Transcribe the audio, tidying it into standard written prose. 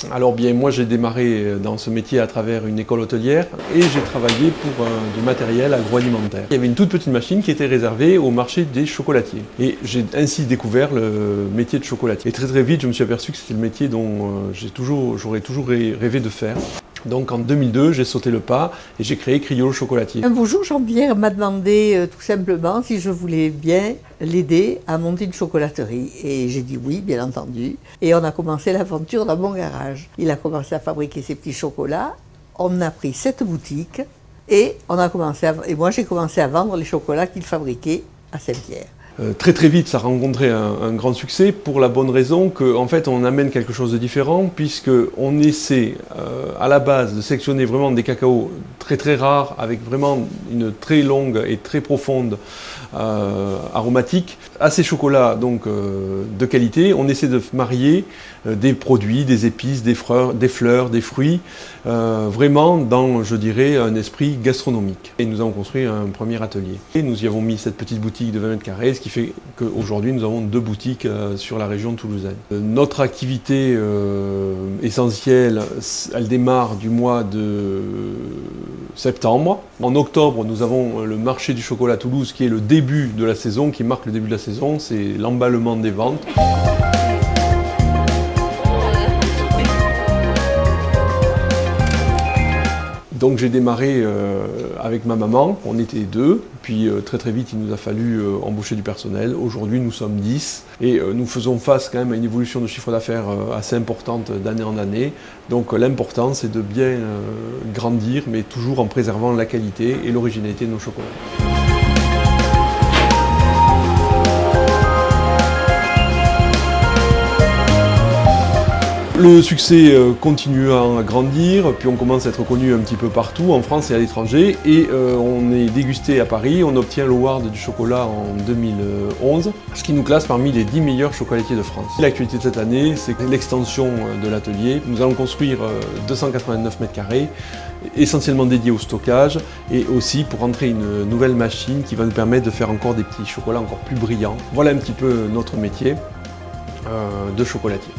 Alors bien, moi j'ai démarré dans ce métier à travers une école hôtelière et j'ai travaillé pour du matériel agroalimentaire. Il y avait une toute petite machine qui était réservée au marché des chocolatiers. Et j'ai ainsi découvert le métier de chocolatier. Et très vite, je me suis aperçu que c'était le métier dont j'aurais toujours rêvé de faire. Donc en 2002, j'ai sauté le pas et j'ai créé Criollo Chocolatier. Un beau jour, Jean-Pierre m'a demandé tout simplement si je voulais bien l'aider à monter une chocolaterie. Et j'ai dit oui, bien entendu. Et on a commencé l'aventure dans mon garage. Il a commencé à fabriquer ses petits chocolats. On a pris 7 boutiques et moi j'ai commencé à vendre les chocolats qu'il fabriquait à Saint-Pierre. Très vite, ça a rencontré un grand succès pour la bonne raison qu'en fait on amène quelque chose de différent puisqu'on essaie à la base de sélectionner vraiment des cacaos très rares avec vraiment une très longue et très profonde aromatique. À ces chocolats donc de qualité, on essaie de marier des produits, des épices, des fleurs, des fruits, vraiment dans, je dirais, un esprit gastronomique. Et nous avons construit un premier atelier. Et nous y avons mis cette petite boutique de 20 mètres carrés, ce qui fait qu'aujourd'hui nous avons 2 boutiques sur la région toulousaine. Notre activité essentielle, elle démarre du mois de septembre. En octobre, nous avons le marché du chocolat à Toulouse qui est le début de la saison, qui marque le début de la saison, c'est l'emballement des ventes. Donc j'ai démarré avec ma maman, on était 2, puis très vite il nous a fallu embaucher du personnel. Aujourd'hui nous sommes 10 et nous faisons face quand même à une évolution de chiffre d'affaires assez importante d'année en année. Donc l'important c'est de bien grandir mais toujours en préservant la qualité et l'originalité de nos chocolats. Le succès continue à grandir, puis on commence à être connu un petit peu partout, en France et à l'étranger, et on est dégusté à Paris, on obtient l'Award du chocolat en 2011, ce qui nous classe parmi les 10 meilleurs chocolatiers de France. L'actualité de cette année, c'est l'extension de l'atelier. Nous allons construire 289 mètres carrés, essentiellement dédiés au stockage, et aussi pour entrer une nouvelle machine qui va nous permettre de faire encore des petits chocolats encore plus brillants. Voilà un petit peu notre métier de chocolatier.